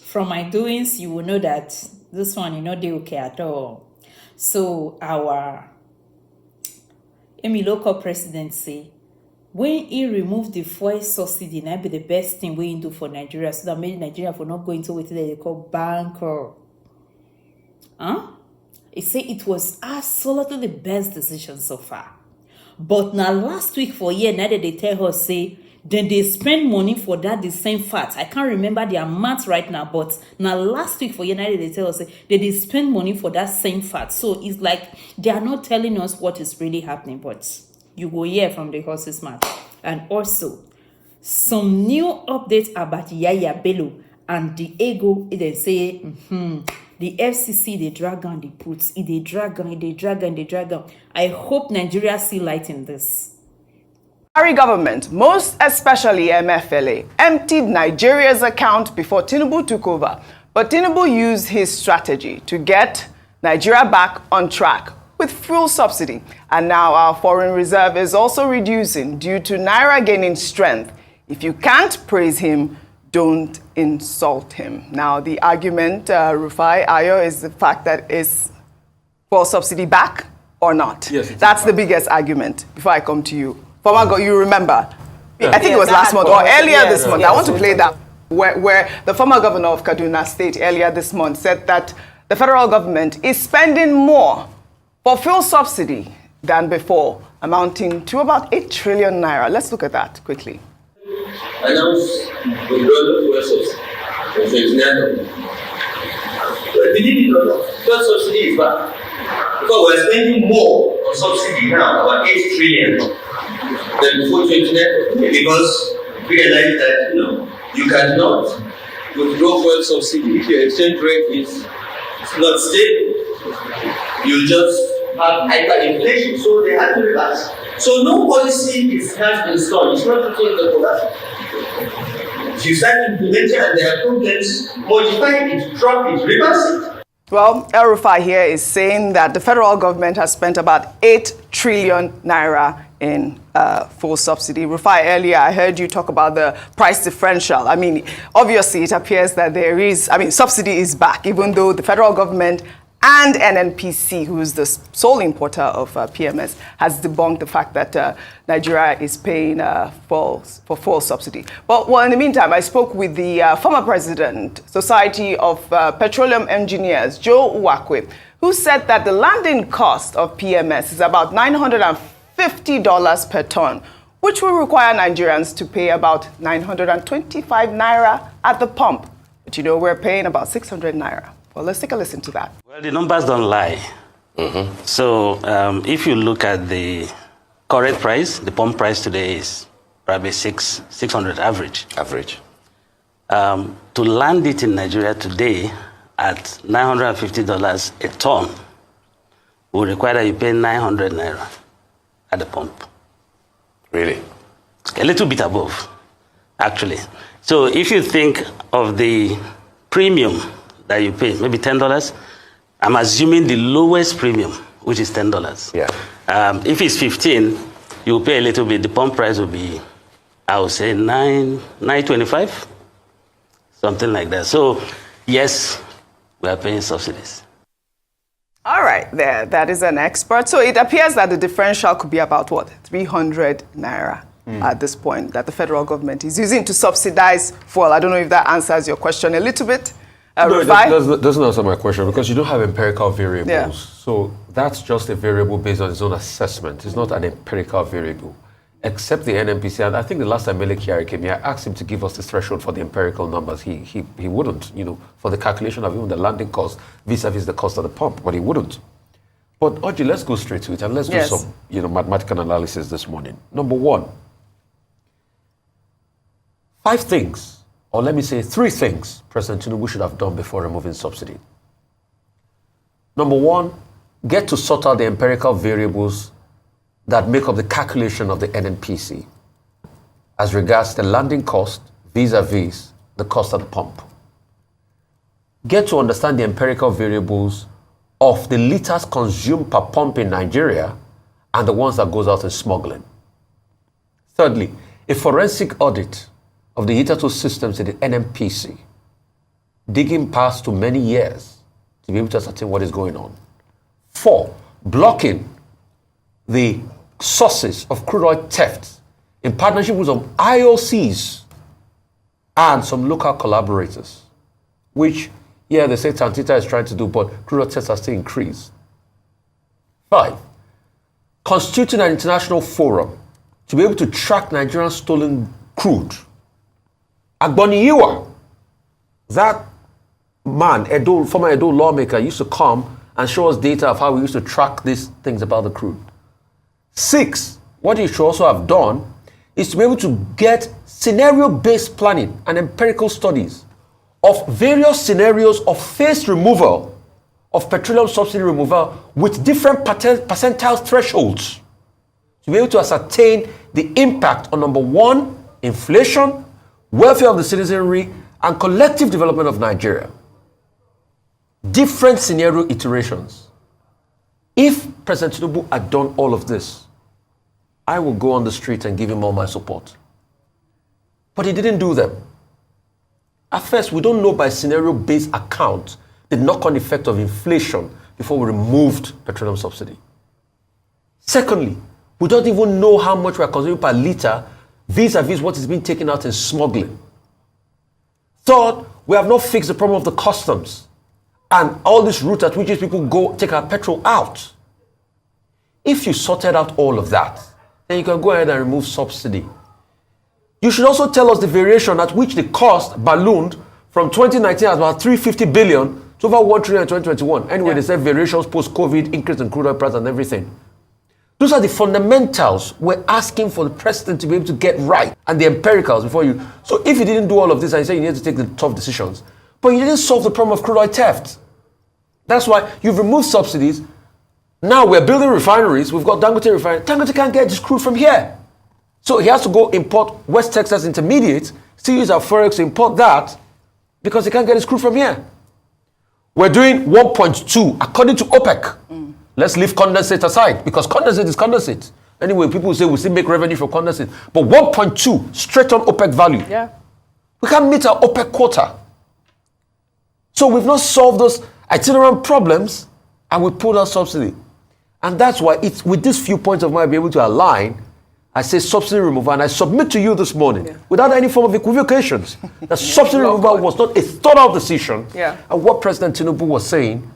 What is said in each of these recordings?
from my doings, you will know that this one, they okay at all. So our local president say, when he remove the fuel subsidy, that be the best thing we do for Nigeria, so that maybe Nigeria for not going to what they call banker. He say it was absolutely the best decision so far. But now last week for year, now that they tell us say, then they spend money for that the same fat. I can't remember the amount right now, but now last week for year, now that they tell us say, they spend money for that same fat. So it's like they are not telling us what is really happening, but you go hear from the horse's mouth. And also, some new updates about Yahaya Bello and the ego. They say, the FCC, they drag on the puts, they drag on. I hope Nigeria see light in this. Buhari government, most especially MFLA, emptied Nigeria's account before Tinubu took over. But Tinubu used his strategy to get Nigeria back on track with fuel subsidy. And now our foreign reserve is also reducing due to Naira gaining strength. If you can't praise him, don't insult him. Now, the argument, Rufai Ayo, is the fact that is fuel subsidy back or not? Yes, that's the biggest argument. Before I come to you. You remember? Yeah. I think it was last month or earlier this month. I want to play that where the former governor of Kaduna State earlier this month said that the federal government is spending more for fuel subsidy than before, amounting to about 8 trillion naira. Let's look at that quickly. Announced withdrawal of fuel subsidy from 29th. But believe it or not, fuel subsidy is back. Because we're spending more on subsidy now, about 8 trillion, than before 29th. Because we realize that you cannot withdraw fuel subsidy if your exchange rate is not stable. You just have hyperinflation, so they have to relax. So no policy has been stalled. It's not in the production. If you start implementing and there are problems, modify it, drop it, reverse it. Well, El Rufai here is saying that the federal government has spent about 8 trillion naira in full subsidy. Rufai, earlier I heard you talk about the price differential. I mean, obviously it appears that subsidy is back, even though the federal government and NNPC, who is the sole importer of PMS, has debunked the fact that Nigeria is paying for full subsidy. Well, in the meantime, I spoke with the former president, Society of Petroleum Engineers, Joe Uwakwe, who said that the landing cost of PMS is about $950 per ton, which will require Nigerians to pay about 925 naira at the pump. But we're paying about 600 naira. Well, let's take a listen to that. Well, the numbers don't lie. So if you look at the current price, the pump price today is probably 600 average. To land it in Nigeria today at $950 a ton will require that you pay 900 naira at the pump. Really? A little bit above, actually. So if you think of the premium that you pay, maybe $10, I'm assuming the lowest premium, which is $10. Yeah. If it's 15, you pay a little bit. The pump price will be, I would say, $9.25, something like that. So, yes, we are paying subsidies. All right, that is an expert. So it appears that the differential could be about, 300 naira at this point that the federal government is using to subsidize fuel. I don't know if that answers your question a little bit. No, it doesn't answer my question because you don't have empirical variables. Yeah. So that's just a variable based on its own assessment. It's not an empirical variable, except the NNPC. And I think the last time Mele Kyari came here, I asked him to give us the threshold for the empirical numbers. He wouldn't, for the calculation of even the landing cost vis-a-vis the cost of the pump, but he wouldn't. But Oji, let's go straight to it and let's do some, mathematical analysis this morning. Number one, 5 things. Or let me say 3 things President Tinubu should have done before removing subsidy. Number one, get to sort out the empirical variables that make up the calculation of the NNPC as regards the landing cost vis-a-vis the cost of the pump. Get to understand the empirical variables of the liters consumed per pump in Nigeria and the ones that goes out in smuggling. Thirdly, a forensic audit of the hitherto systems in the NNPC digging past to many years to be able to ascertain what is going on. 4, blocking the sources of crude oil theft in partnership with some IOCs and some local collaborators, which, yeah, they say Tantita is trying to do, but crude oil thefts are still increased. 5, constituting an international forum to be able to track Nigerian stolen crude. Agboniyiwa, that man, former Edo lawmaker, used to come and show us data of how we used to track these things about the crude. 6, what he should also have done is to be able to get scenario-based planning and empirical studies of various scenarios of phased removal of petroleum subsidy removal with different percentile thresholds to be able to ascertain the impact on, number 1, inflation, welfare of the citizenry, and collective development of Nigeria. Different scenario iterations. If President Tinubu had done all of this, I will go on the street and give him all my support. But he didn't do them. At first, we don't know by scenario-based account the knock-on effect of inflation before we removed petroleum subsidy. Secondly, we don't even know how much we are consuming per litre vis-a-vis what is being taken out in smuggling. Third, we have not fixed the problem of the customs and all these routes at which people go take our petrol out. If you sorted out all of that, then you can go ahead and remove subsidy. You should also tell us the variation at which the cost ballooned from 2019 at about 350 billion to over 1 trillion in 2021. Anyway, they said variations post-COVID, increase in crude oil price and everything. Those are the fundamentals we're asking for the president to be able to get right, and the empiricals before you. So if you didn't do all of this and you say you need to take the tough decisions, but you didn't solve the problem of crude oil theft. That's why you've removed subsidies. Now we're building refineries. We've got Dangote refinery. Dangote can't get this crude from here. So he has to go import West Texas Intermediate, still use our forex to import that because he can't get his crude from here. We're doing 1.2 according to OPEC. Let's leave condensate aside because condensate is condensate. Anyway, people say we still make revenue from condensate. But 1.2 straight on OPEC value. Yeah. We can't meet our OPEC quota. So we've not solved those itinerant problems and we pulled out subsidy. And that's why it's with these few points of mine I'll be able to align. I say subsidy removal, and I submit to you this morning, without any form of equivocations, that subsidy removal was not a thought-out decision. And what President Tinubu was saying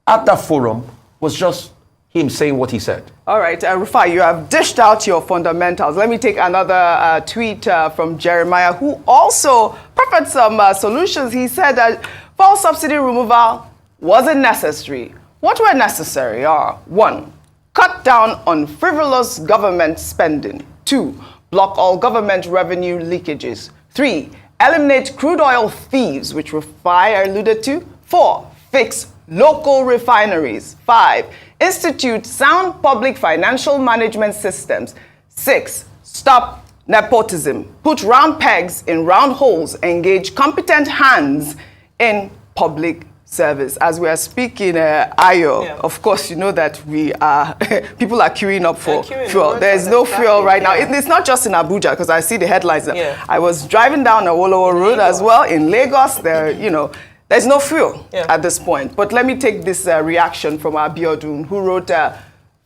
at that forum was just him saying what he said. All right, Rufai, you have dished out your fundamentals. Let me take another tweet from Jeremiah, who also proffered some solutions. He said that fuel subsidy removal wasn't necessary. What were necessary are: 1, cut down on frivolous government spending. 2, block all government revenue leakages. 3, eliminate crude oil thieves, which Rufai alluded to. 4, fix local refineries. 5, institute sound public financial management systems. 6, stop nepotism. Put round pegs in round holes. Engage competent hands in public service. As we are speaking, Ayo, of course, you know that we are, people are queuing up for fuel. There's no fuel right now. It's not just in Abuja, because I see the headlines. I was driving down Awolowo Road as well in Lagos. There, you know, there's no fuel at this point. But let me take this reaction from Abiodun, who wrote,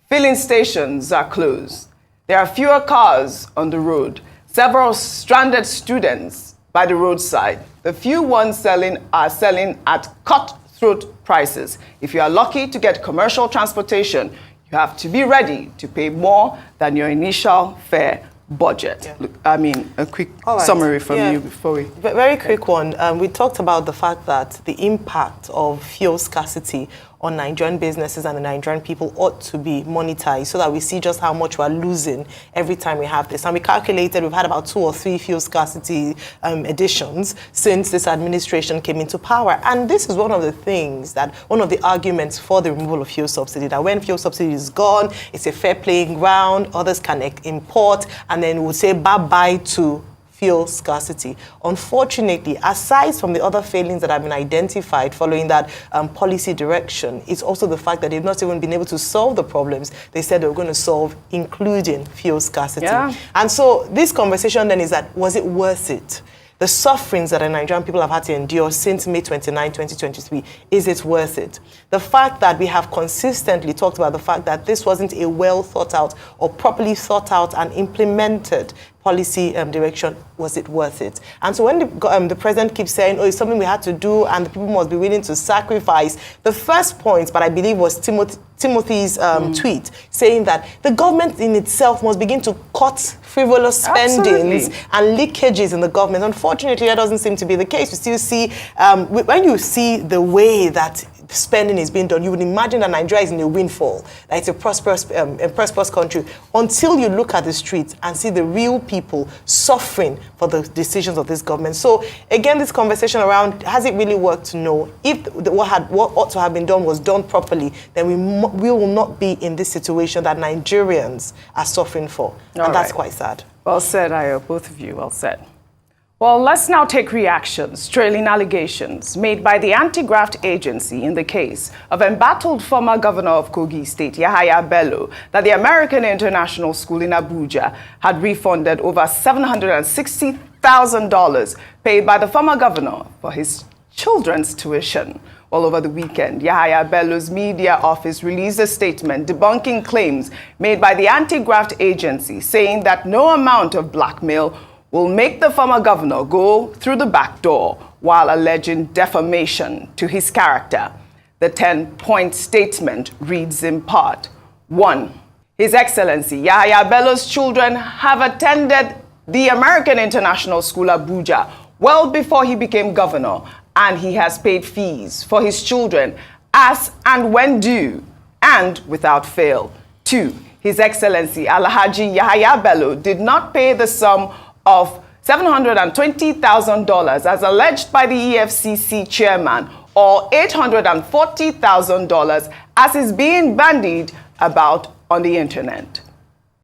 filling stations are closed. There are fewer cars on the road. Several stranded students by the roadside. The few ones are selling at cutthroat prices. If you are lucky to get commercial transportation, you have to be ready to pay more than your initial fare budget. Look, I mean, a quick summary from you before we... Very quick one. We talked about the fact that the impact of fuel scarcity on Nigerian businesses and the Nigerian people ought to be monetized so that we see just how much we're losing every time we have this. And we calculated we've had about 2 or 3 fuel scarcity editions since this administration came into power. And this is one of the things that, one of the arguments for the removal of fuel subsidy, that when fuel subsidy is gone, it's a fair playing ground, others can import, and then we'll say bye-bye to fuel scarcity. Unfortunately, aside from the other failings that have been identified following that policy direction, it's also the fact that they've not even been able to solve the problems they said they were going to solve, including fuel scarcity. And so this conversation then is that, was it worth it? the sufferings that the Nigerian people have had to endure since May 29, 2023, is it worth it? The fact that we have consistently talked about the fact that this wasn't a well thought out or properly thought out and implemented policy direction, was it worth it? And so when the president keeps saying, oh, it's something we had to do and the people must be willing to sacrifice, the first point, but I believe was Timothy's tweet, saying that the government in itself must begin to cut frivolous spendings and leakages in the government. Unfortunately, that doesn't seem to be the case. We still see, when you see the way that spending is being done, you would imagine that Nigeria is in a windfall, that it's a prosperous country, until you look at the streets and see the real people suffering for the decisions of this government. So again, this conversation around, has it really worked? No. If what ought to have been done was done properly, then we will not be in this situation that Nigerians are suffering for. And that's quite sad. Well said, Ayo, both of you, well said. Well, let's now take reactions trailing allegations made by the anti-graft agency in the case of embattled former governor of Kogi State, Yahaya Bello, that the American International School in Abuja had refunded over $760,000 paid by the former governor for his children's tuition. Well, over the weekend, Yahaya Bello's media office released a statement debunking claims made by the anti-graft agency, saying that no amount of blackmail will make the former governor go through the back door, while alleging defamation to his character. The 10-point statement reads in part: 1. His Excellency Yahaya Bello's children have attended the American International School Abuja well before he became governor, and he has paid fees for his children as and when due and without fail. 2. His Excellency Alhaji Yahaya Bello did not pay the sum of $720,000 as alleged by the EFCC chairman, or $840,000 as is being bandied about on the internet.